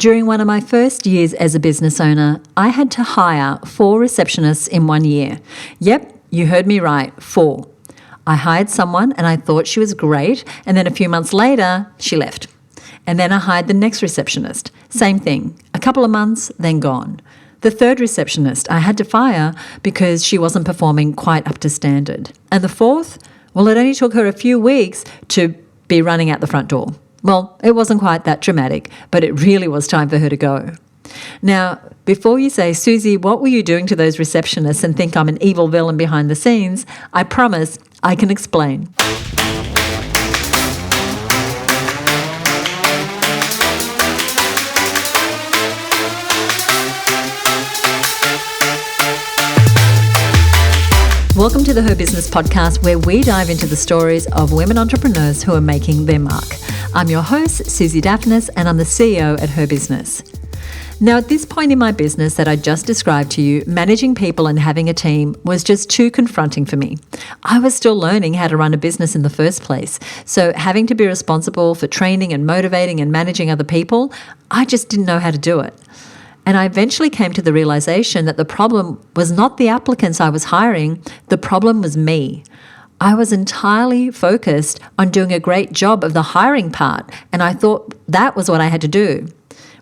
During one of my first years as a business owner, I had to hire 4 receptionists in 1 year. Yep, you heard me right, 4. I hired someone and I thought she was great, and then a few months later, she left. And then I hired the next receptionist. Same thing, a couple of months, then gone. The 3rd receptionist I had to fire because she wasn't performing quite up to standard. And the 4th, well, it only took her a few weeks to be running out the front door. Well, it wasn't quite that dramatic, but it really was time for her to go. Now, before you say, Susie, what were you doing to those receptionists, and think I'm an evil villain behind the scenes, I promise I can explain. Welcome to the HerBusiness Podcast, where we dive into the stories of women entrepreneurs who are making their mark. I'm your host, Susie Daphnis, and I'm the CEO at HerBusiness. Now, at this point in my business that I just described to you, managing people and having a team was just too confronting for me. I was still learning how to run a business in the first place, so having to be responsible for training and motivating and managing other people, I just didn't know how to do it. And I eventually came to the realization that the problem was not the applicants I was hiring, the problem was me. I was entirely focused on doing a great job of the hiring part, and I thought that was what I had to do.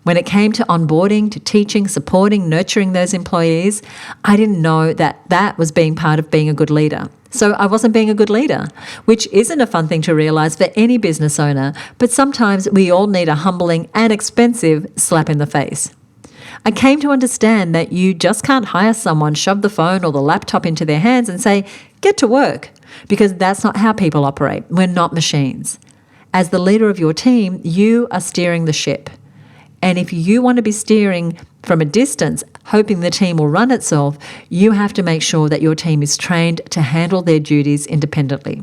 When it came to onboarding, to teaching, supporting, nurturing those employees, I didn't know that that was being part of being a good leader. So I wasn't being a good leader, which isn't a fun thing to realize for any business owner, but sometimes we all need a humbling and expensive slap in the face. I came to understand that you just can't hire someone, shove the phone or the laptop into their hands and say, get to work, because that's not how people operate. We're not machines. As the leader of your team, you are steering the ship. And if you want to be steering from a distance, hoping the team will run itself, you have to make sure that your team is trained to handle their duties independently.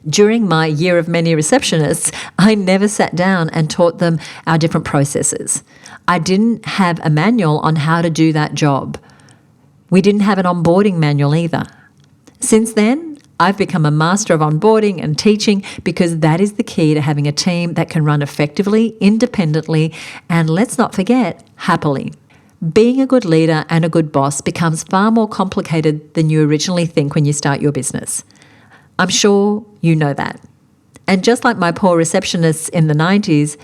During my year of many receptionists, I never sat down and taught them our different processes. I didn't have a manual on how to do that job. We didn't have an onboarding manual either. Since then, I've become a master of onboarding and teaching because that is the key to having a team that can run effectively, independently, and let's not forget, happily. Being a good leader and a good boss becomes far more complicated than you originally think when you start your business. I'm sure you know that. And just like my poor receptionists in the 90s,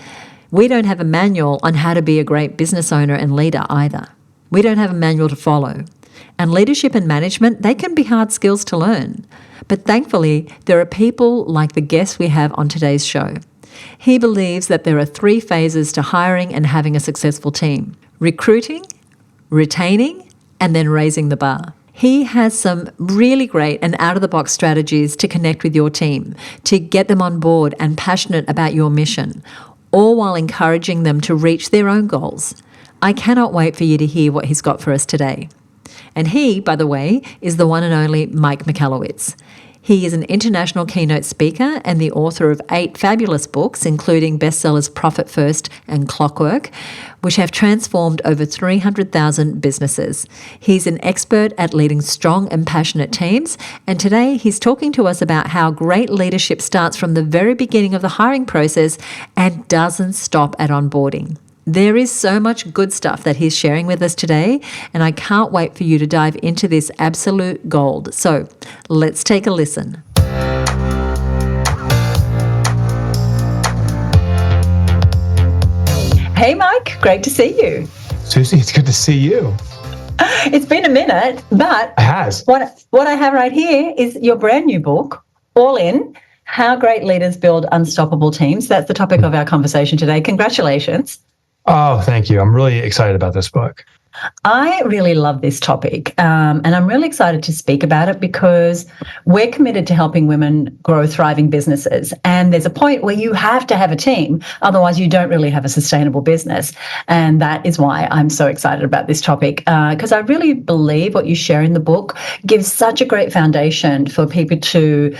we don't have a manual on how to be a great business owner and leader either. We don't have a manual to follow. And leadership and management, they can be hard skills to learn. But thankfully, there are people like the guest we have on today's show. He believes that there are 3 phases to hiring and having a successful team: recruiting, retaining, and then raising the bar. He has some really great and out-of-the-box strategies to connect with your team, to get them on board and passionate about your mission, all while encouraging them to reach their own goals. I cannot wait for you to hear what he's got for us today. And he, by the way, is the one and only Mike Michalowicz. He is an international keynote speaker and the author of 8 fabulous books, including bestsellers Profit First and Clockwork, which have transformed over 300,000 businesses. He's an expert at leading strong and passionate teams, and today he's talking to us about how great leadership starts from the very beginning of the hiring process and doesn't stop at onboarding. There is so much good stuff that he's sharing with us today, and I can't wait for you to dive into this absolute gold. So let's take a listen. Hey, Mike, great to see you. Susie, it's good to see you. It's been a minute, but It has. What I have right here is your brand new book, All In, How Great Leaders Build Unstoppable Teams. That's the topic of our conversation today. Congratulations. Oh, thank you. I'm really excited about this book. I really love this topic, and I'm really excited to speak about it because we're committed to helping women grow thriving businesses. And there's a point where you have to have a team, otherwise you don't really have a sustainable business. And that is why I'm so excited about this topic, because I really believe what you share in the book gives such a great foundation for people to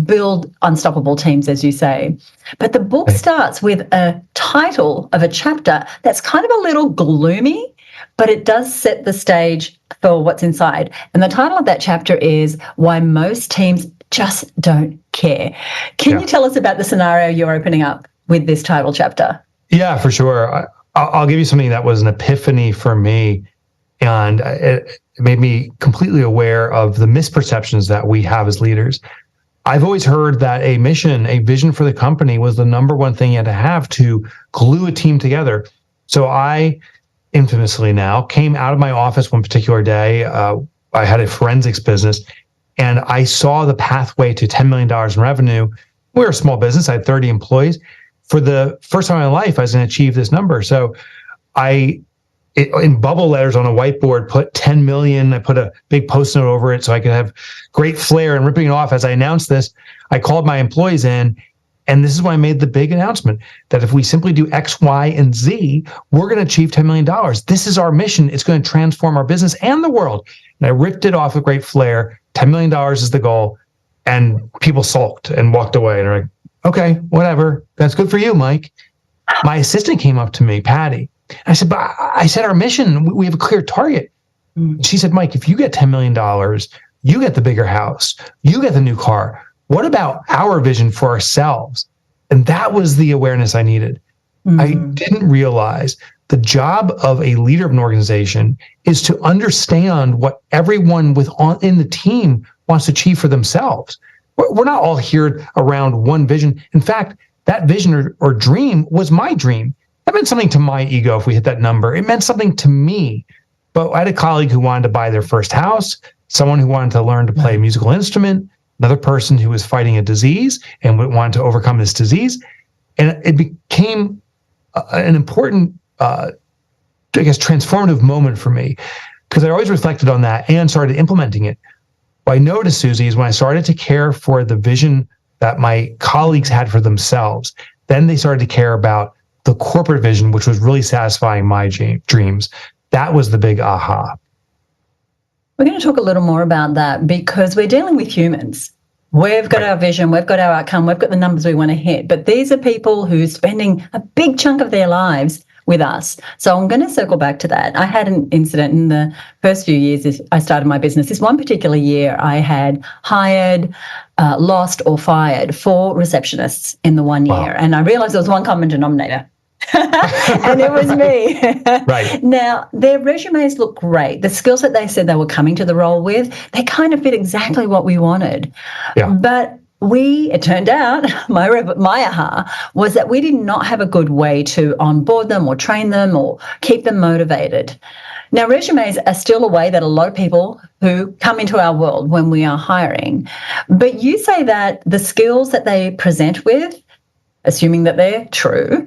build unstoppable teams, as you say. But the book starts with a title of a chapter that's kind of a little gloomy, but it does set the stage for what's inside. And the title of that chapter is Why Most Teams Just Don't Care. Can you tell us about the scenario you're opening up with this title chapter? Yeah, for sure. I'll give you something that was an epiphany for me, and it made me completely aware of the misperceptions that we have as leaders. I've always heard that a mission, a vision for the company was the number one thing you had to have to glue a team together. So I infamously now came out of my office one particular day. I had a forensics business, and I saw the pathway to $10 million in revenue. We were a small business. I had 30 employees. For the first time in my life, I was going to achieve this number. So in bubble letters on a whiteboard, put 10 million. I put a big post note over it so I could have great flair and ripping it off as I announced this. I called my employees in, and this is when I made the big announcement that if we simply do X, Y, and Z, we're going to achieve $10 million. This is our mission. It's going to transform our business and the world. And I ripped it off with great flair. $10 million is the goal. And people sulked and walked away. And they're like, okay, whatever. That's good for you, Mike. My assistant came up to me, Patty. I said, but I said our mission, we have a clear target. She said, Mike, if you get $10 million, you get the bigger house, you get the new car. What about our vision for ourselves? And that was the awareness I needed. I didn't realize the job of a leader of an organization is to understand what everyone in the team wants to achieve for themselves. We're not all here around one vision. In fact, that vision or dream was my dream. That meant something to my ego if we hit that number. It meant something to me. But I had a colleague who wanted to buy their first house, someone who wanted to learn to play a musical instrument, another person who was fighting a disease and wanted to overcome this disease. And it became an important, transformative moment for me, because I always reflected on that and started implementing it. What I noticed, Susie, is when I started to care for the vision that my colleagues had for themselves, then they started to care about the corporate vision, which was really satisfying my dreams. That was the big aha. We're going to talk a little more about that because we're dealing with humans. We've got our vision, we've got our outcome, we've got the numbers we want to hit, but these are people who are spending a big chunk of their lives with us. So I'm going to circle back to that. I had an incident in the first few years I started my business. This one particular year, I had hired, lost or fired 4 receptionists in the 1 year. Wow. And I realized there was one common denominator. And it was me. Right. Now, their resumes look great. The skills that they said they were coming to the role with, they kind of fit exactly what we wanted. Yeah. But it turned out, my aha was that we did not have a good way to onboard them or train them or keep them motivated. Now, resumes are still a way that a lot of people who come into our world when we are hiring, but you say that the skills that they present with, assuming that they're true,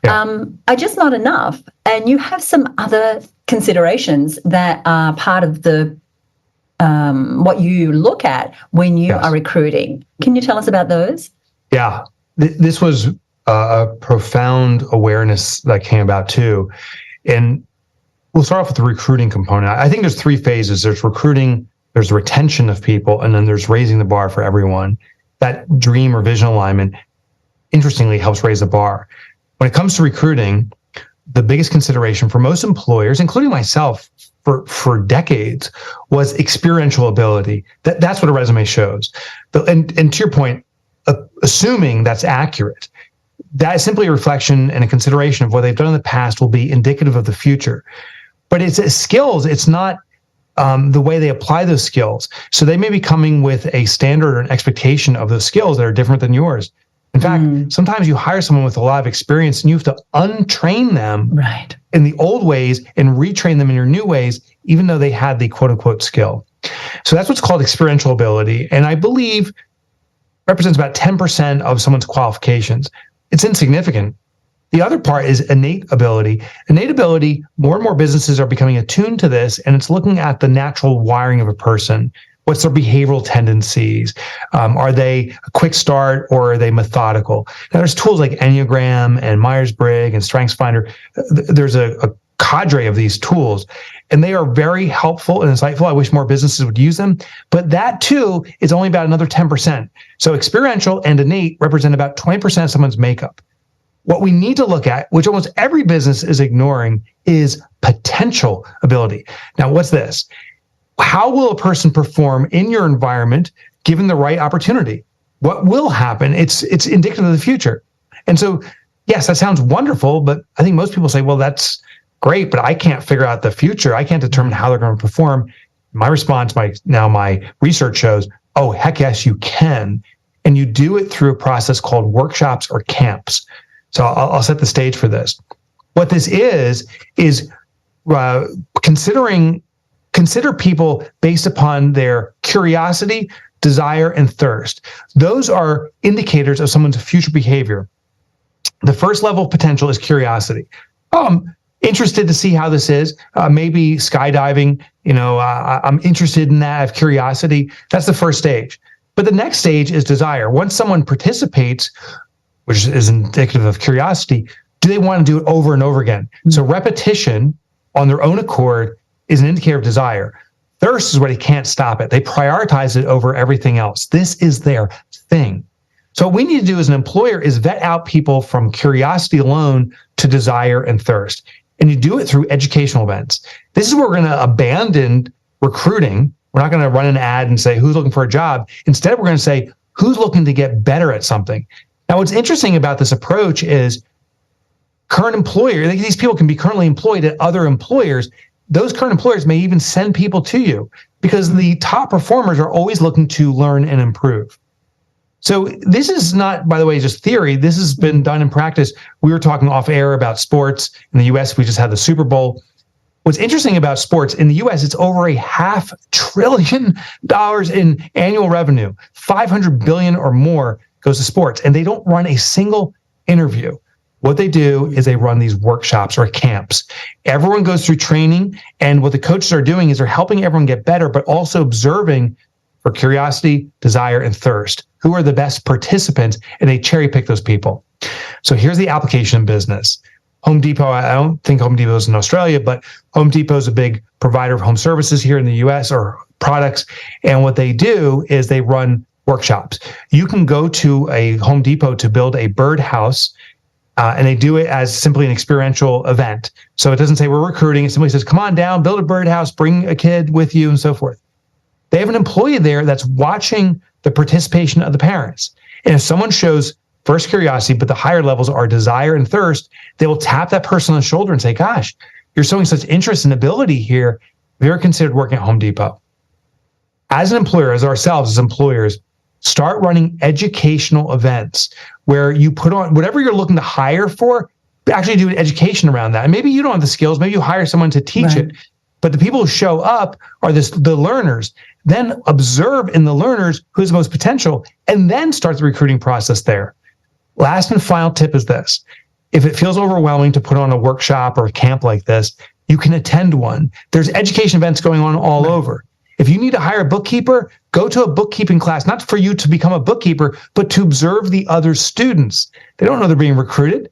are just not enough. And you have some other considerations that are part of the what you look at when you are recruiting. Can you tell us about those? Yeah, this was a profound awareness that came about too. And we'll start off with the recruiting component. I think there's 3 phases. There's recruiting, there's retention of people, and then there's raising the bar for everyone. That dream or vision alignment, interestingly, helps raise the bar. When it comes to recruiting, the biggest consideration for most employers, including myself for decades, was experiential ability. That's what a resume shows. And to your point, assuming that's accurate, that is simply a reflection and a consideration of what they've done in the past will be indicative of the future. But it's skills, it's not the way they apply those skills. So they may be coming with a standard or an expectation of those skills that are different than yours. In fact, sometimes you hire someone with a lot of experience and you have to untrain them in the old ways and retrain them in your new ways, even though they had the quote unquote skill. So that's what's called experiential ability. And I believe represents about 10% of someone's qualifications. It's insignificant. The other part is innate ability. Innate ability, more and more businesses are becoming attuned to this, and it's looking at the natural wiring of a person. What's their behavioral tendencies? Are they a quick start or are they methodical? Now, there's tools like Enneagram and Myers-Briggs and StrengthsFinder. There's a cadre of these tools, and they are very helpful and insightful. I wish more businesses would use them, but that too is only about another 10%. So experiential and innate represent about 20% of someone's makeup. What we need to look at, which almost every business is ignoring, is potential ability. Now, what's this? How will a person perform in your environment given the right opportunity? What will happen? It's indicative of the future. And so yes, that sounds wonderful, but I think most people say, well, that's great, but I can't figure out the future. I can't determine how they're going to perform. My response, my research shows, oh, heck yes, you can. And you do it through a process called workshops or camps. So I'll set the stage for this. What this is consider people based upon their curiosity, desire, and thirst. Those are indicators of someone's future behavior. The first level of potential is curiosity. Interested to see how this is. Maybe skydiving, I'm interested in that. I have curiosity. That's the first stage. But the next stage is desire. Once someone participates, which is indicative of curiosity, do they want to do it over and over again? So repetition on their own accord is an indicator of desire. Thirst is where they can't stop it. They prioritize it over everything else. This is their thing. So what we need to do as an employer is vet out people from curiosity alone to desire and thirst. And you do it through educational events. This is where we're going to abandon recruiting. We're not going to run an ad and say, who's looking for a job? Instead, we're going to say, who's looking to get better at something? Now, what's interesting about this approach is current employer, these people can be currently employed at other employers. Those current employers may even send people to you because the top performers are always looking to learn and improve. So this is not, by the way, just theory. This has been done in practice. We were talking off air about sports. In the US, we just had the Super Bowl. What's interesting about sports, in the US, it's over $500 billion in annual revenue. 500 billion or more goes to sports, and they don't run a single interview. What they do is they run these workshops or camps. Everyone goes through training, and what the coaches are doing is they're helping everyone get better, but also observing for curiosity, desire, and thirst. Who are the best participants? And they cherry pick those people. So here's the application business. Home Depot, I don't think Home Depot is in Australia, but Home Depot is a big provider of home services here in the US or products. And what they do is they run workshops. You can go to a Home Depot to build a birdhouse, and they do it as simply an experiential event. So it doesn't say we're recruiting. It simply says, come on down, build a birdhouse, bring a kid with you, and so forth. They have an employee there that's watching the participation of the parents. And if someone shows first curiosity, but the higher levels are desire and thirst, they will tap that person on the shoulder and say, gosh, you're showing such interest and ability here. Have you ever considered working at Home Depot? As an employer, as ourselves as employers, start running educational events where you put on whatever you're looking to hire for, actually do an education around that. And maybe you don't have the skills. Maybe you hire someone to teach it. But the people who show up are the learners. Then observe in the learners who's the most potential, and then start the recruiting process there. Last and final tip is this. If it feels overwhelming to put on a workshop or a camp like this, you can attend one. There's education events going on all over. If you need to hire a bookkeeper, go to a bookkeeping class, not for you to become a bookkeeper, but to observe the other students. They don't know they're being recruited,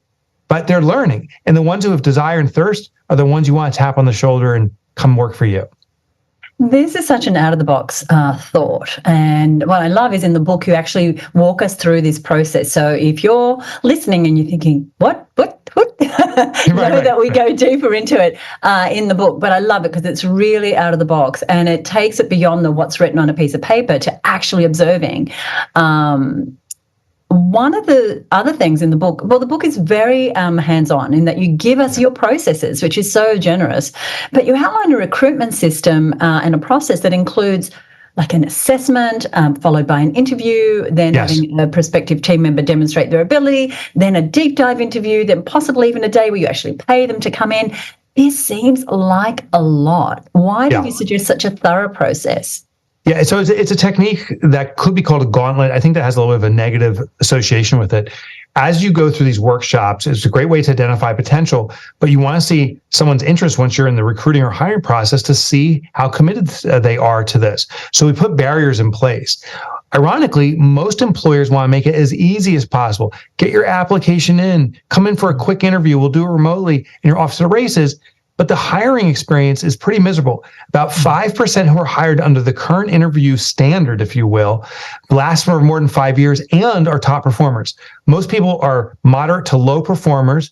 but they're learning. And the ones who have desire and thirst are the ones you want to tap on the shoulder and come work for you. This is such an out-of-the-box thought. And what I love is in the book, you actually walk us through this process. So if you're listening and you're thinking, what? That we go deeper into it in the book. But I love it because it's really out of the box and it takes it beyond the what's written on a piece of paper to actually observing. One of the other things in the book, well, the book is very hands-on in that you give us your processes, which is so generous, but you outline a recruitment system and a process that includes like an assessment, followed by an interview, then having a prospective team member demonstrate their ability, then a deep dive interview, then possibly even a day where you actually pay them to come in. This seems like a lot. Why do you suggest such a thorough process? Yeah, so it's a technique that could be called a gauntlet. I think that has a little bit of a negative association with it. As you go through these workshops, it's a great way to identify potential, but you want to see someone's interest once you're in the recruiting or hiring process to see how committed they are to this. So we put barriers in place. Ironically, most employers want to make it as easy as possible. Get your application in, come in for a quick interview. We'll do it remotely and you're off to the races. But the hiring experience is pretty miserable. About 5% who are hired under the current interview standard, if you will, last for more than 5 years and are top performers. Most people are moderate to low performers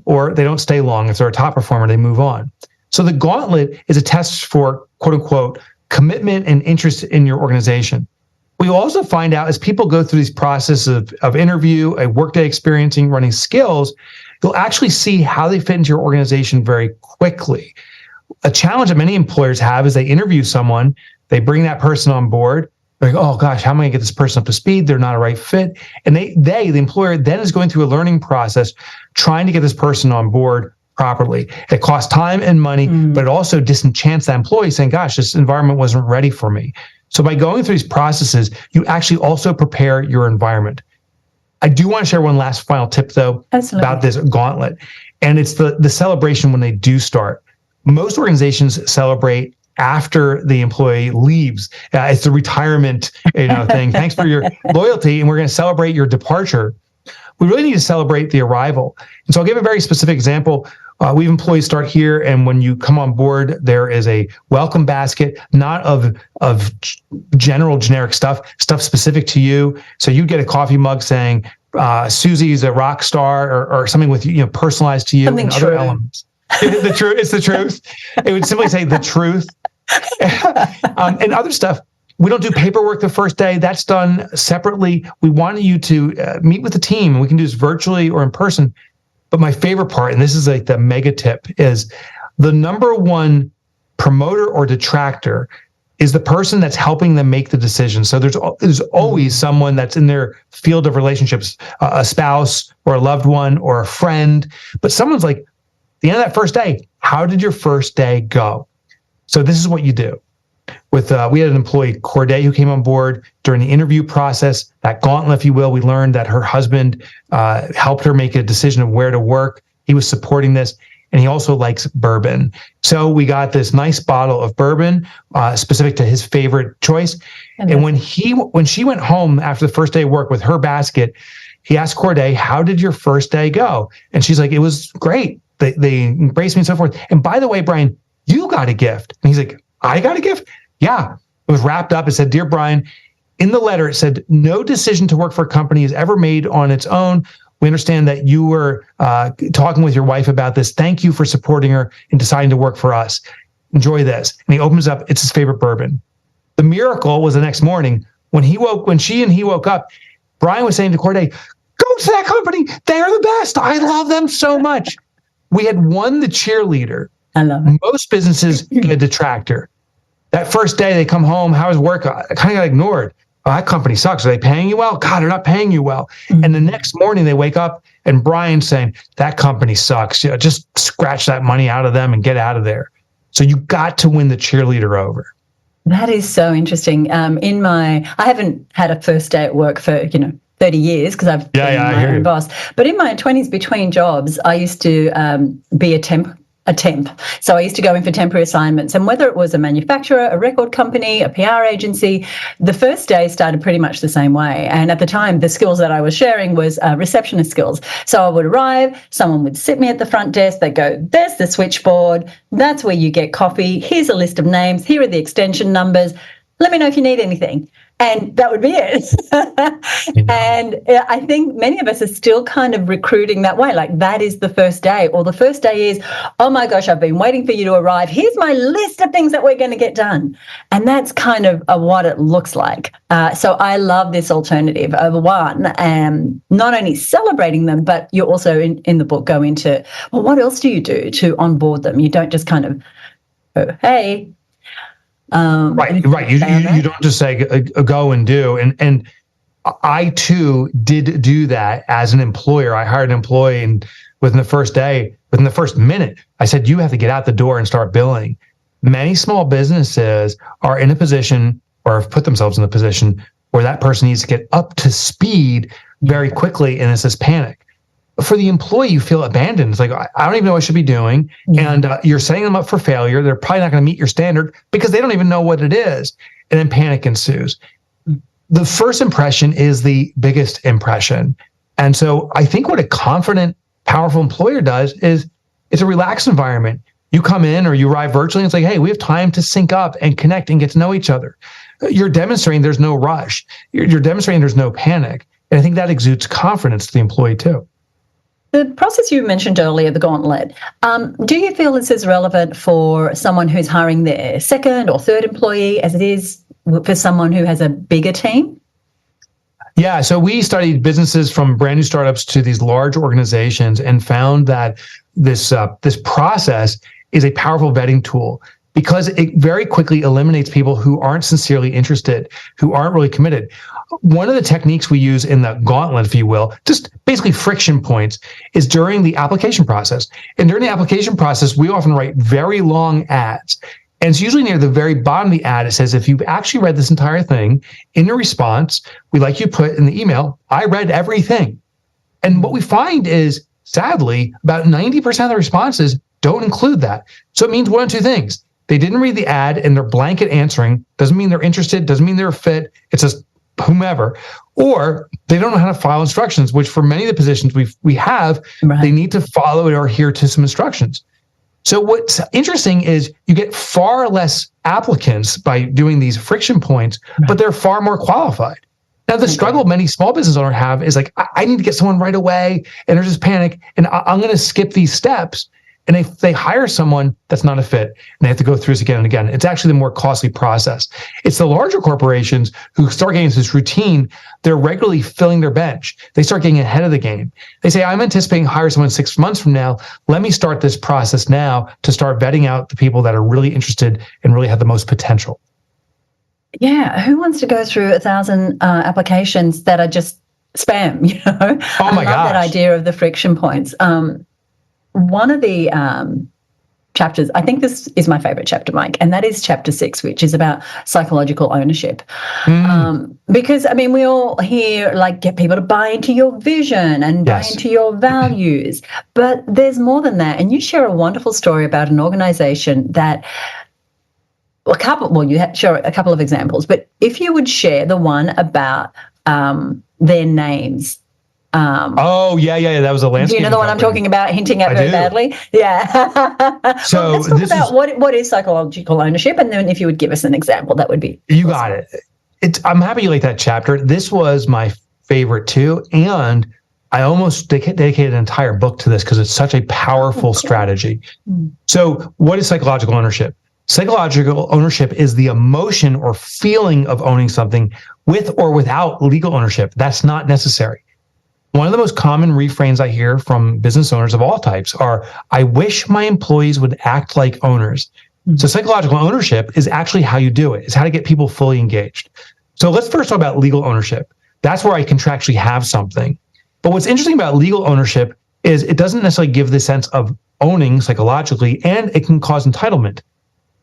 or they don't stay long. If they're a top performer, they move on. So the gauntlet is a test for quote unquote commitment and interest in your organization. What you'll also find out as people go through these processes of interview, a workday experiencing, running skills, you'll actually see how they fit into your organization very quickly. A challenge that many employers have is they interview someone, they bring that person on board, they're like, oh gosh, how am I gonna get this person up to speed? They're not a right fit. And the employer then is going through a learning process trying to get this person on board properly. It costs time and money, but it also disenchants that employee saying, gosh, this environment wasn't ready for me. So by going through these processes, you actually also prepare your environment. I do want to share one last final tip though, about this gauntlet. And it's the celebration when they do start. Most organizations celebrate after the employee leaves. It's the retirement, thing. Thanks for your loyalty, and we're going to celebrate your departure. We really need to celebrate the arrival. And so I'll give a very specific example. We have employees start here, and when you come on board, there is a welcome basket, not of generic stuff specific to you. So you get a coffee mug saying, Susie's a rock star, or something with personalized to you, something and other elements. It's the truth. It would simply say the truth. And other stuff. We don't do paperwork the first day. That's done separately. We want you to meet with the team. We can do this virtually or in person. But my favorite part, and this is like the mega tip, is the number one promoter or detractor is the person that's helping them make the decision. So there's always someone that's in their field of relationships, a spouse or a loved one or a friend. But someone's like, at the end of that first day, how did your first day go? So this is what you do. We had an employee, Corday, who came on board during the interview process, that gauntlet, if you will. We learned that her husband helped her make a decision of where to work. He was supporting this, and he also likes bourbon. So we got this nice bottle of bourbon specific to his favorite choice. And when she went home after the first day of work with her basket, he asked Corday, how did your first day go? And she's like, it was great. They embraced me and so forth. And by the way, Brian, you got a gift. And he's like, I got a gift? Yeah. It was wrapped up. It said, Dear Brian, in the letter, it said, no decision to work for a company is ever made on its own. We understand that you were talking with your wife about this. Thank you for supporting her in deciding to work for us. Enjoy this. And he opens up, it's his favorite bourbon. The miracle was the next morning when she and he woke up, Brian was saying to Corday, go to that company. They are the best. I love them so much. We had won the cheerleader. I love it. Most businesses get a detractor. That first day they come home, how's work? I kind of got ignored. Oh, that company sucks. Are they paying you well? God, they're not paying you well. And the next morning they wake up and Brian's saying, that company sucks. Just scratch that money out of them and get out of there. So you got to win the cheerleader over. That is so interesting. I haven't had a first day at work for, 30 years because I've been my own boss. But in my 20s between jobs, I used to be a temp. So I used to go in for temporary assignments, and whether it was a manufacturer, a record company, a PR agency, the first day started pretty much the same way. And at the time, the skills that I was sharing was receptionist skills. So I would arrive, someone would sit me at the front desk, they'd go, there's the switchboard, that's where you get coffee, here's a list of names, here are the extension numbers, let me know if you need anything. And that would be it. And I think many of us are still kind of recruiting that way. Like that is the first day, or the first day is, oh my gosh, I've been waiting for you to arrive. Here's my list of things that we're going to get done. And that's kind of what it looks like. So I love this alternative of one, not only celebrating them, but you also in the book go into, well, what else do you do to onboard them? You don't just kind of, oh, hey, Right. You don't just say go and do. And I too did do that as an employer. I hired an employee, and within the first day, within the first minute, I said, you have to get out the door and start billing. Many small businesses are in a position, or have put themselves in a position, where that person needs to get up to speed very quickly, and it's this panic. For the employee, you feel abandoned. It's like, I don't even know what I should be doing. And you're setting them up for failure. They're probably not going to meet your standard because they don't even know what it is. And then panic ensues. The first impression is the biggest impression. And so I think what a confident, powerful employer does is it's a relaxed environment. You come in or you arrive virtually, and it's like, hey, we have time to sync up and connect and get to know each other. You're demonstrating there's no rush. You're demonstrating there's no panic. And I think that exudes confidence to the employee too. The process you mentioned earlier, the gauntlet, do you feel this is relevant for someone who's hiring their second or third employee as it is for someone who has a bigger team? Yeah, so we studied businesses from brand new startups to these large organizations and found that this process is a powerful vetting tool because it very quickly eliminates people who aren't sincerely interested, who aren't really committed. One of the techniques we use in the gauntlet, if you will, just basically friction points, is during the application process. And during the application process, we often write very long ads. And it's usually near the very bottom of the ad. It says, if you've actually read this entire thing, in your response, we'd like you to put in the email, I read everything. And what we find is, sadly, about 90% of the responses don't include that. So it means one of two things. They didn't read the ad and they're blanket answering. Doesn't mean they're interested, doesn't mean they're a fit. It's just whomever. Or they don't know how to file instructions, which for many of the positions we have, right, they need to follow or adhere to some instructions. So what's interesting is you get far less applicants by doing these friction points, right, but they're far more qualified. Now, the struggle many small business owners have is like, I need to get someone right away, and there's this panic, and I'm going to skip these steps. And if they hire someone that's not a fit, and they have to go through this again and again, it's actually the more costly process. It's the larger corporations who start getting into this routine. They're regularly filling their bench. They start getting ahead of the game. They say, I'm anticipating hire someone 6 months from now. Let me start this process now to start vetting out the people that are really interested and really have the most potential. Yeah. Who wants to go through 1,000 applications that are just spam, you know? Oh my gosh. I love that idea of the friction points. One of the chapters, I think this is my favorite chapter, Mike, and that is chapter 6, which is about psychological ownership. Because, I mean, we all hear, like, get people to buy into your vision and buy into your values, but there's more than that. And you share a wonderful story about an organization that, you share a couple of examples, but if you would share the one about their names. That was a landscape. Do you know the one I'm talking about, hinting at very badly? Yeah. So let's talk about what is psychological ownership, and then if you would give us an example, that would be awesome. Got it. I'm happy you like that chapter. This was my favorite too, and I almost dedicated an entire book to this because it's such a powerful strategy. So, what is psychological ownership? Psychological ownership is the emotion or feeling of owning something with or without legal ownership. That's not necessary. One of the most common refrains I hear from business owners of all types are, I wish my employees would act like owners. So psychological ownership is actually how you do it. It's how to get people fully engaged. So let's first talk about legal ownership. That's where I contractually have something. But what's interesting about legal ownership is it doesn't necessarily give the sense of owning psychologically, and it can cause entitlement.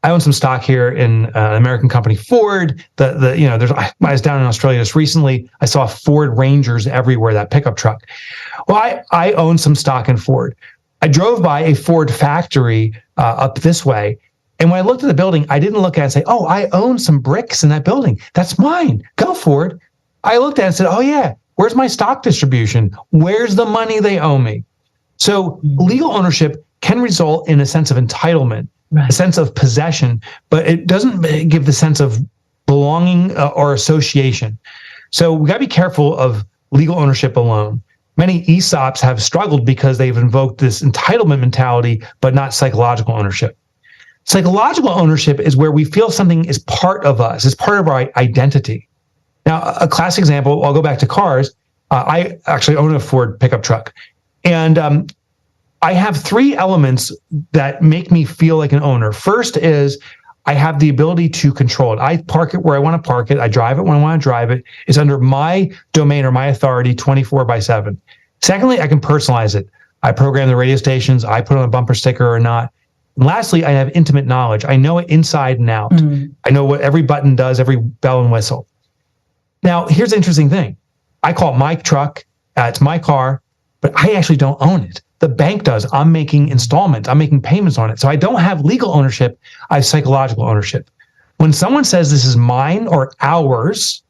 I own some stock here in an American company, Ford. I was down in Australia just recently. I saw Ford Rangers everywhere, that pickup truck. Well, I own some stock in Ford. I drove by a Ford factory up this way. And when I looked at the building, I didn't look at it and say, oh, I own some bricks in that building. That's mine. Go, Ford. I looked at it and said, oh, yeah, where's my stock distribution? Where's the money they owe me? So legal ownership can result in a sense of entitlement. Right. A sense of possession, but it doesn't give the sense of belonging or association. So we got to be careful of legal ownership alone. Many ESOPs have struggled because they've invoked this entitlement mentality, but not psychological ownership. Psychological ownership is where we feel something is part of us, is part of our identity. Now, a classic example, I'll go back to cars. I actually own a Ford pickup truck. And I have 3 elements that make me feel like an owner. First is I have the ability to control it. I park it where I want to park it. I drive it when I want to drive it. It's under my domain or my authority 24/7. Secondly, I can personalize it. I program the radio stations. I put on a bumper sticker or not. And lastly, I have intimate knowledge. I know it inside and out. I know what every button does, every bell and whistle. Now, here's the interesting thing. I call it my truck. It's my car, but I actually don't own it. The bank does. I'm making installments. I'm making payments on it. So I don't have legal ownership. I have psychological ownership. When someone says this is mine or ours,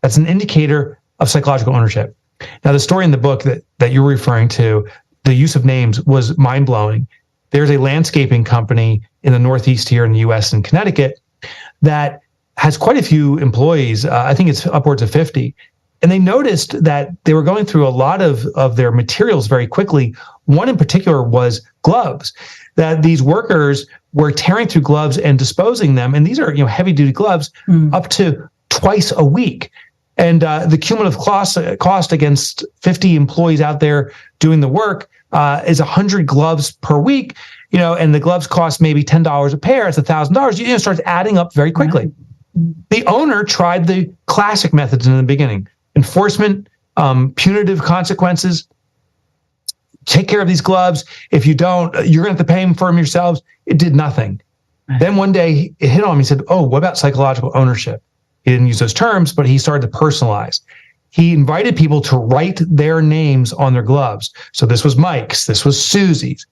that's an indicator of psychological ownership. Now, the story in the book that you're referring to, the use of names, was mind-blowing. There's a landscaping company in the Northeast here in the U.S. in Connecticut that has quite a few employees. I think it's upwards of 50. And they noticed that they were going through a lot of their materials very quickly. One in particular was gloves, that these workers were tearing through gloves and disposing them. And these are heavy duty gloves up to twice a week. And the cumulative cost against 50 employees out there doing the work is 100 gloves per week, and the gloves cost maybe $10 a pair. It's $1,000. It starts adding up very quickly. The owner tried the classic methods in the beginning: enforcement, punitive consequences. Take care of these gloves. If you don't, you're going to have to pay for them yourselves. It did nothing. Then one day it hit on him. He said, "Oh, what about psychological ownership?" He didn't use those terms, but he started to personalize. He invited people to write their names on their gloves. So this was Mike's, this was Susie's.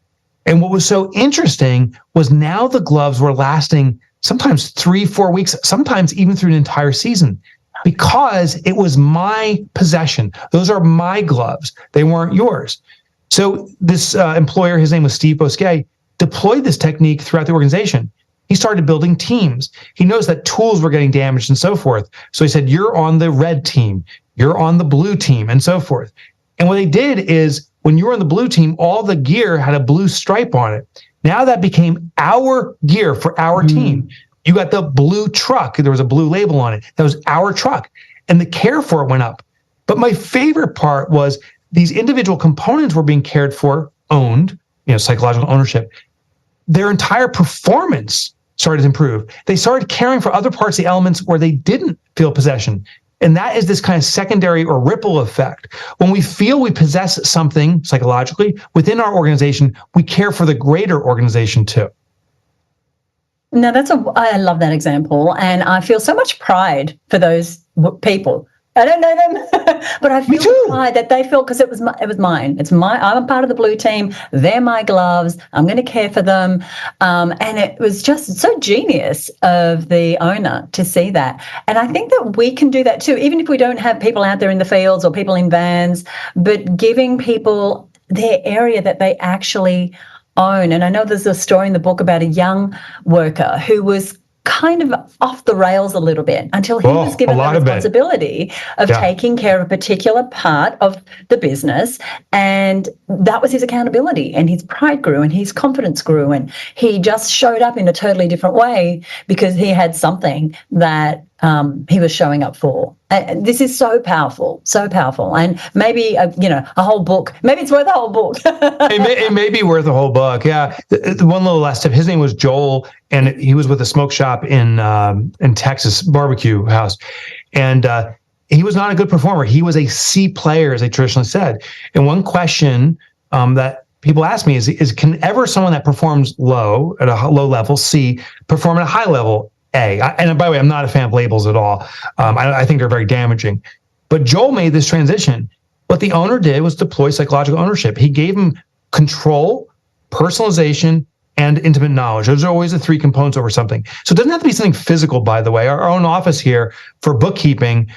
And what was so interesting was now the gloves were lasting sometimes 3-4 weeks, sometimes even through an entire season, because it was my possession. Those are my gloves. They weren't yours. So this employer, his name was Steve Bosquet, deployed this technique throughout the organization. He started building teams. He knows that tools were getting damaged and so forth. So he said, you're on the red team, you're on the blue team, and so forth. And what they did is, when you were on the blue team, all the gear had a blue stripe on it. Now that became our gear for our team. You got the blue truck. There was a blue label on it. That was our truck. And the care for it went up. But my favorite part was these individual components were being cared for, owned, psychological ownership. Their entire performance started to improve. They started caring for other parts of the elements where they didn't feel possession. And that is this kind of secondary or ripple effect. When we feel we possess something psychologically within our organization, we care for the greater organization too. Now, I love that example. And I feel so much pride for those people. I don't know them, but I feel pride that they feel, because it was mine. I'm a part of the blue team. They're my gloves. I'm going to care for them. And it was just so genius of the owner to see that. And I think that we can do that too, even if we don't have people out there in the fields or people in vans, but giving people their area that they actually own. And I know there's a story in the book about a young worker who was kind of off the rails a little bit until he was given the responsibility of taking care of a particular part of the business, and that was his accountability, and his pride grew and his confidence grew, and he just showed up in a totally different way because he had something that he was showing up for. This is so powerful, and maybe a whole book. Maybe it's worth a whole book. it may be worth a whole book. Yeah. The one little last tip. His name was Joel, and he was with a smoke shop in Texas, barbecue house, and he was not a good performer. He was a C player, as they traditionally said. And one question that people ask me is can ever someone that performs low at a low level, C, perform at a high level, A? And by the way, I'm not a fan of labels at all. I think they're very damaging. But Joel made this transition. What the owner did was deploy psychological ownership. He gave him control, personalization, and intimate knowledge. Those are always the three components over something. So it doesn't have to be something physical, by the way. Our own office here for bookkeeping,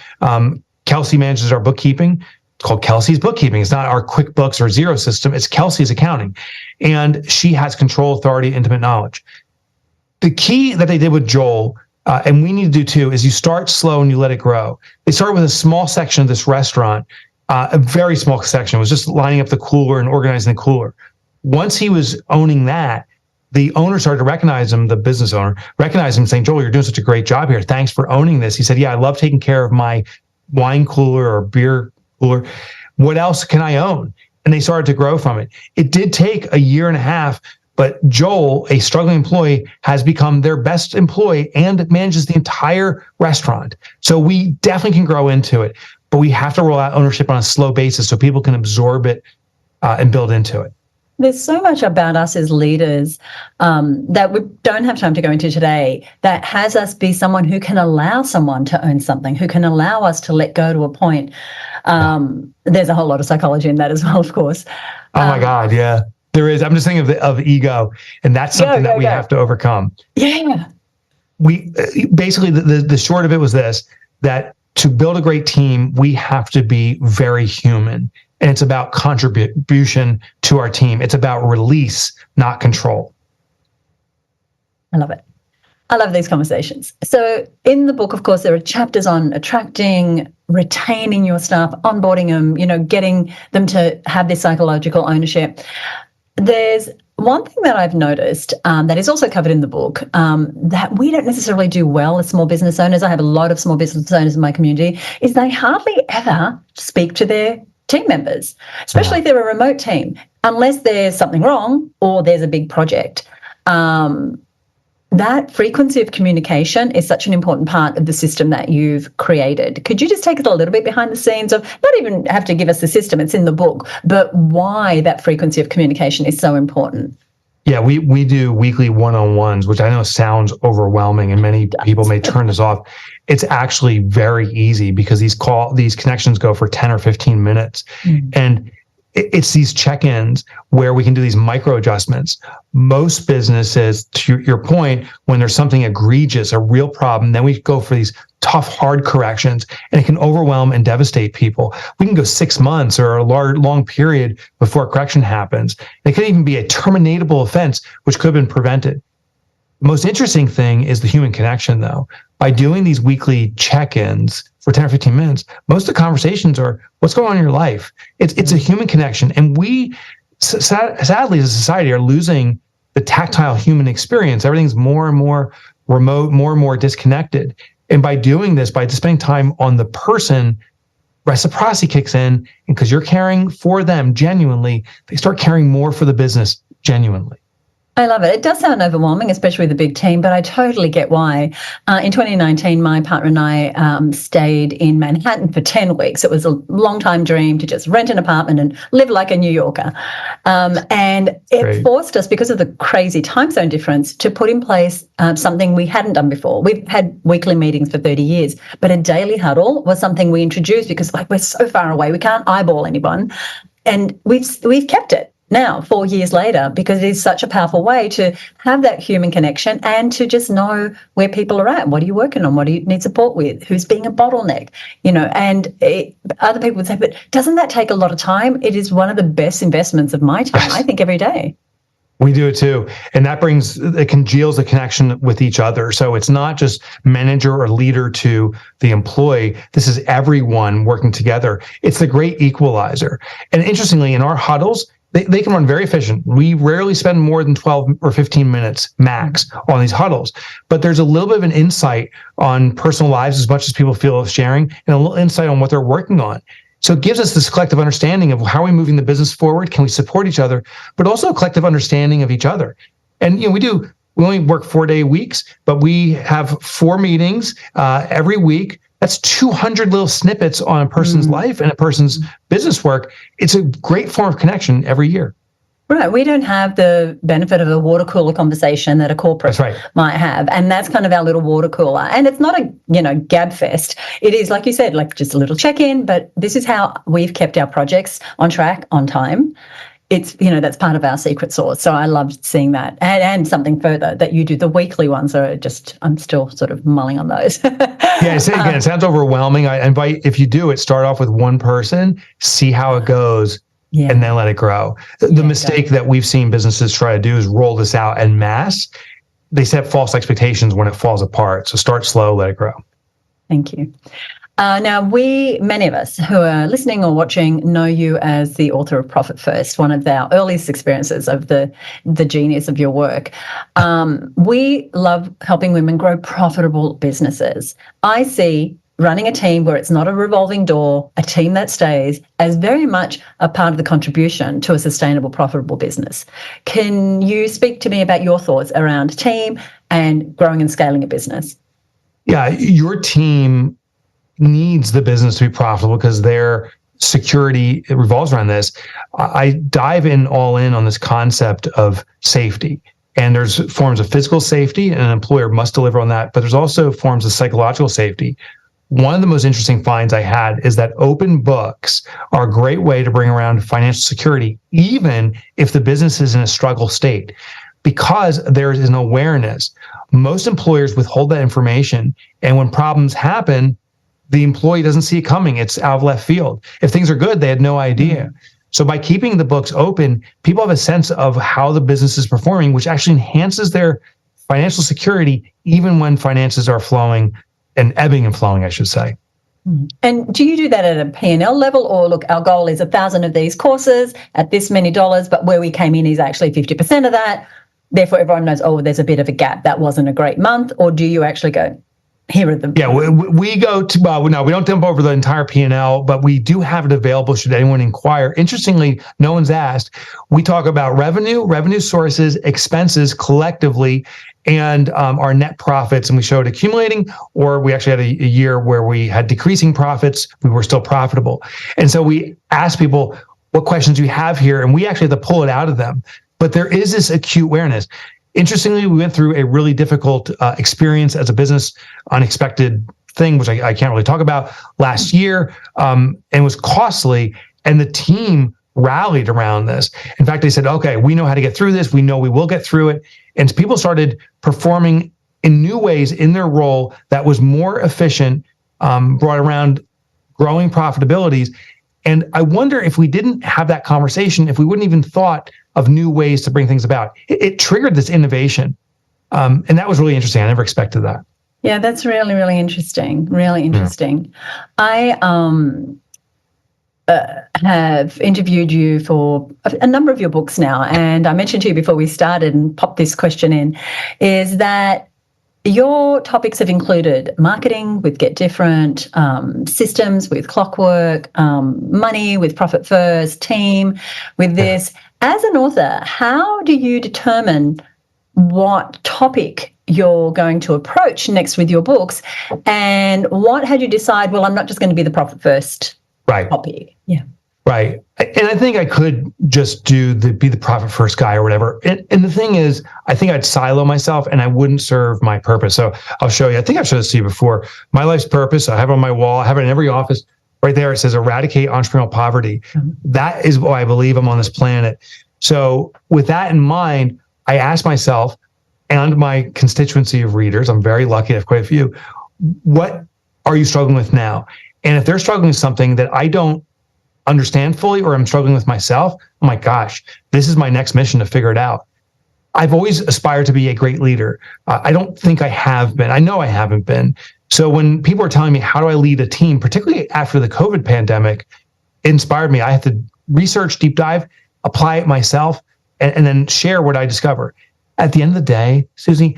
Kelsey manages our bookkeeping. It's called Kelsey's Bookkeeping. It's not our QuickBooks or Xero system. It's Kelsey's accounting. And she has control, authority, intimate knowledge. The key that they did with Joel, and we need to do too, is you start slow and you let it grow. They started with a small section of this restaurant, a very small section. It was just lining up the cooler and organizing the cooler. Once he was owning that, the owner started to recognize him, the business owner, recognized him saying, Joel, you're doing such a great job here. Thanks for owning this. He said, yeah, I love taking care of my wine cooler or beer cooler. What else can I own? And they started to grow from it. It did take a year and a half, but Joel, a struggling employee, has become their best employee and manages the entire restaurant. So we definitely can grow into it, but we have to roll out ownership on a slow basis so people can absorb it and build into it. There's so much about us as leaders that we don't have time to go into today that has us be someone who can allow someone to own something, who can allow us to let go to a point. There's a whole lot of psychology in that as well, of course. Oh my God, yeah, there is. I'm just thinking of ego, and that's something that we have to overcome. Yeah. We basically, the short of it was this, that to build a great team, we have to be very human. And it's about contribution to our team. It's about release, not control. I love it. I love these conversations. So in the book, of course, there are chapters on attracting, retaining your staff, onboarding them, getting them to have this psychological ownership. There's one thing that I've noticed that is also covered in the book that we don't necessarily do well as small business owners, I have a lot of small business owners in my community, is they hardly ever speak to their team members, especially if they're a remote team, unless there's something wrong or there's a big project. That frequency of communication is such an important part of the system that you've created. Could you just take us a little bit behind the scenes of, not even have to give us the system, it's in the book, but why that frequency of communication is so important? Yeah, we do weekly one-on-ones, which I know sounds overwhelming and many people may turn this off. It's actually very easy because these connections go for 10 or 15 minutes. And it's these check-ins where we can do these micro adjustments. Most businesses, to your point, when there's something egregious, a real problem, then we go for these tough, hard corrections, and it can overwhelm and devastate people. We can go 6 months or a long period before a correction happens. It could even be a terminatable offense, which could have been prevented. The most interesting thing is the human connection, though. By doing these weekly check-ins for 10 or 15 minutes, most of the conversations are, what's going on in your life? It's a human connection. And we, sadly, as a society, are losing the tactile human experience. Everything's more and more remote, more and more disconnected. And by doing this, by just spending time on the person, reciprocity kicks in. And because you're caring for them genuinely, they start caring more for the business genuinely. I love it. It does sound overwhelming, especially with a big team, but I totally get why. In 2019, my partner and I stayed in Manhattan for 10 weeks. It was a long time dream to just rent an apartment and live like a New Yorker. And it forced us, because of the crazy time zone difference, to put in place something we hadn't done before. We've had weekly meetings for 30 years, but a daily huddle was something we introduced because, like, we're so far away, we can't eyeball anyone. And we've kept it now, 4 years later, because it is such a powerful way to have that human connection and to just know where people are at. What are you working on? What do you need support with? Who's being a bottleneck? And other people would say, but doesn't that take a lot of time? It is one of the best investments of my time, I think, every day. We do it too. And it congeals the connection with each other. So it's not just manager or leader to the employee. This is everyone working together. It's the great equalizer. And interestingly, in our huddles, they can run very efficient. We rarely spend more than 12 or 15 minutes max on these huddles, but there's a little bit of an insight on personal lives as much as people feel sharing, and a little insight on what they're working on. So it gives us this collective understanding of how are we moving the business forward? Can we support each other? But also a collective understanding of each other. And we only work 4-day weeks, but we have 4 meetings every week. That's 200 little snippets on a person's life and a person's business work. It's a great form of connection every year. Right. We don't have the benefit of a water cooler conversation that a corporate might have. And that's kind of our little water cooler. And it's not a, gab fest. It is, like you said, like just a little check-in, but this is how we've kept our projects on track, on time. It's, that's part of our secret sauce. So I loved seeing that. And something further that you do, the weekly ones are just, I'm still sort of mulling on those. Yeah, it sounds overwhelming. I invite, if you do it, start off with one person, see how it goes, and then let it grow. The mistake that we've seen businesses try to do is roll this out en masse. They set false expectations when it falls apart. So start slow, let it grow. Thank you. Now, many of us who are listening or watching know you as the author of Profit First, one of our earliest experiences of the genius of your work. We love helping women grow profitable businesses. I see running a team where it's not a revolving door, a team that stays, as very much a part of the contribution to a sustainable, profitable business. Can you speak to me about your thoughts around team and growing and scaling a business? Yeah, your team needs the business to be profitable because their security revolves around this. I dive all in on this concept of safety. And there's forms of physical safety, and an employer must deliver on that, but there's also forms of psychological safety. One of the most interesting finds I had is that open books are a great way to bring around financial security, even if the business is in a struggle state, because there is an awareness. Most employers withhold that information, and when problems happen, the employee doesn't see it coming. It's out of left field. If things are good, they had no idea. So by keeping the books open, people have a sense of how the business is performing, which actually enhances their financial security, even when finances are flowing and ebbing and flowing, I should say. And do you do that at a P&L level, or look, our goal is 1,000 of these courses at this many dollars, but where we came in is actually 50% of that. Therefore, everyone knows, oh, there's a bit of a gap. That wasn't a great month. Or do you actually go, here are the... Yeah, we go to, no, we don't dump over the entire P&L, but we do have it available should anyone inquire. Interestingly, no one's asked. We talk about revenue sources, expenses collectively, and our net profits. And we show it accumulating, or we actually had a year where we had decreasing profits. We were still profitable. And so we ask people, what questions do you have here? And we actually have to pull it out of them. But there is this acute awareness. Interestingly, we went through a really difficult experience as a business, unexpected thing, which I can't really talk about, last year, and it was costly. And the team rallied around this. In fact, they said, okay, we know how to get through this. We know we will get through it. And people started performing in new ways in their role that was more efficient, brought around growing profitabilities. And I wonder if we didn't have that conversation, if we wouldn't even thought of new ways to bring things about. It triggered this innovation. And that was really interesting. I never expected that. Yeah, that's really, really interesting. Really interesting. I have interviewed you for a number of your books now. And I mentioned to you before we started and popped this question in, is that your topics have included marketing with Get Different, systems with Clockwork, money with Profit First, team with this. As an author, how do you determine what topic you're going to approach next with your books? And what had you decide, well, I'm not just going to be the Profit First topic? Yeah. Right. And I think I could just be the profit first guy or whatever. And the thing is, I think I'd silo myself and I wouldn't serve my purpose. So I'll show you. I think I showed this to you before. My life's purpose, I have it on my wall. I have it in every office. Right there, it says eradicate entrepreneurial poverty. That is why I believe I'm on this planet. So with that in mind, I asked myself and my constituency of readers, I'm very lucky, I have quite a few, what are you struggling with now? And if they're struggling with something that I don't understand fully, or I'm struggling with myself, oh my gosh, this is my next mission to figure it out. I've always aspired to be a great leader. I don't think I have been. I know I haven't been. So when people are telling me, how do I lead a team, particularly after the COVID pandemic, it inspired me. I have to research, deep dive, apply it myself, and then share what I discover. At the end of the day, Susie,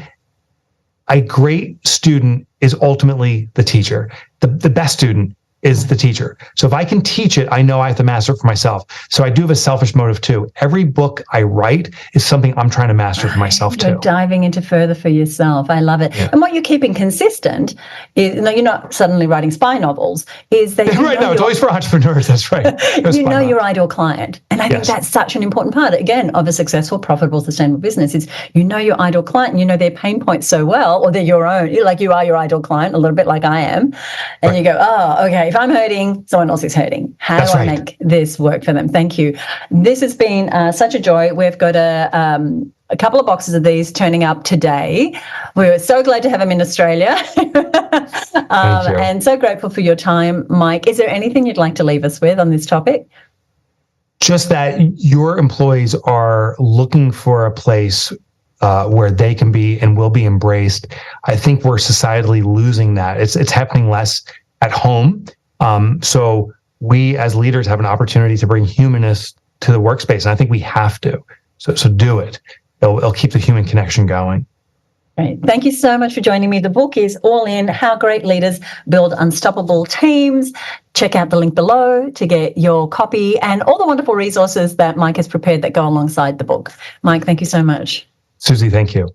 a great student is ultimately the teacher. The best student is the teacher. So if I can teach it, I know I have to master it for myself. So I do have a selfish motive too. Every book I write is something I'm trying to master for myself too. You're diving into further for yourself. I love it. Yeah. And what you're keeping consistent is, no, you're not suddenly writing spy novels, is that you right, no, it's always for entrepreneurs, that's right. You know your ideal client. And I think that's such an important part, again, of a successful, profitable, sustainable business is you know your ideal client and you know their pain points so well, or they're your own, like you are your ideal client, a little bit like I am. And you go, oh, okay, if I'm hurting, someone else is hurting. How do I make this work for them? Thank you. This has been such a joy. We've got a couple of boxes of these turning up today. We're so glad to have them in Australia. And so grateful for your time, Mike. Is there anything you'd like to leave us with on this topic? Just that your employees are looking for a place where they can be and will be embraced. I think we're societally losing that. It's happening less at home. So we as leaders have an opportunity to bring humanness to the workspace. And I think we have to. So do it. It'll keep the human connection going. Great. Thank you so much for joining me. The book is All In, How Great Leaders Build Unstoppable Teams. Check out the link below to get your copy and all the wonderful resources that Mike has prepared that go alongside the book. Mike, thank you so much. Susie, thank you.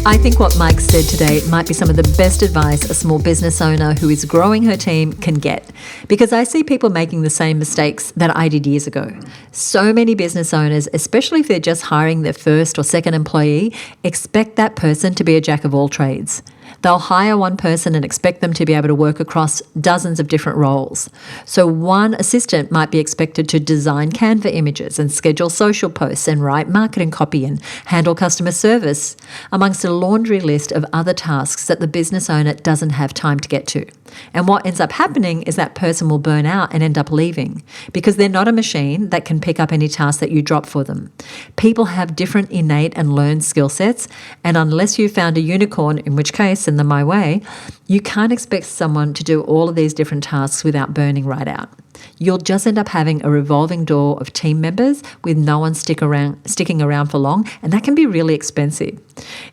I think what Mike said today might be some of the best advice a small business owner who is growing her team can get, because I see people making the same mistakes that I did years ago. So many business owners, especially if they're just hiring their first or second employee, expect that person to be a jack of all trades. They'll hire one person and expect them to be able to work across dozens of different roles. So one assistant might be expected to design Canva images and schedule social posts and write marketing copy and handle customer service, amongst a a laundry list of other tasks that the business owner doesn't have time to get to. And what ends up happening is that person will burn out and end up leaving because they're not a machine that can pick up any task that you drop for them. People have different innate and learned skill sets, and unless you found a unicorn, in which case, send them my way, you can't expect someone to do all of these different tasks without burning right out. You'll just end up having a revolving door of team members with no one sticking around for long, and that can be really expensive.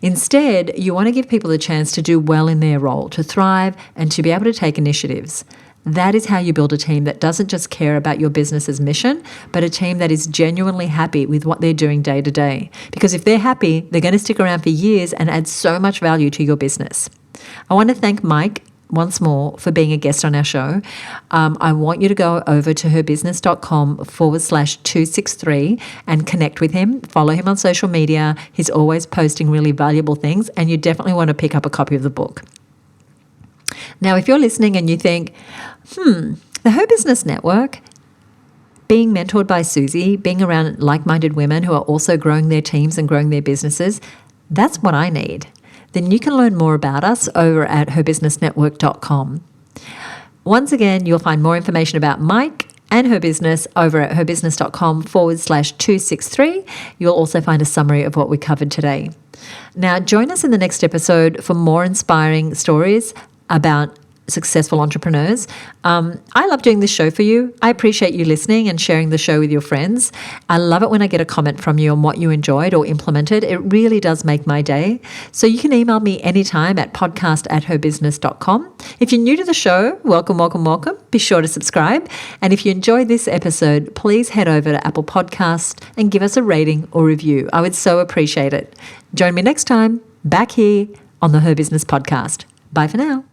Instead, you want to give people the chance to do well in their role, to thrive, and to be able to take initiatives. That is how you build a team that doesn't just care about your business's mission, but a team that is genuinely happy with what they're doing day to day. Because if they're happy, they're going to stick around for years and add so much value to your business. I want to thank Mike once more for being a guest on our show. I want you to go over to herbusiness.com/263 and connect with him. Follow him on social media. He's always posting really valuable things, and you definitely want to pick up a copy of the book. Now, if you're listening and you think, the Her Business Network, being mentored by Susie, being around like-minded women who are also growing their teams and growing their businesses, that's what I need. Then you can learn more about us over at herbusinessnetwork.com. Once again, you'll find more information about Mike and her business over at herbusiness.com/263. You'll also find a summary of what we covered today. Now, join us in the next episode for more inspiring stories about successful entrepreneurs. I love doing this show for you. I appreciate you listening and sharing the show with your friends. I love it when I get a comment from you on what you enjoyed or implemented. It really does make my day. So you can email me anytime at podcast@herbusiness.com. If you're new to the show, welcome. Be sure to subscribe. And if you enjoyed this episode, please head over to Apple Podcasts and give us a rating or review. I would so appreciate it. Join me next time back here on the Her Business Podcast. Bye for now.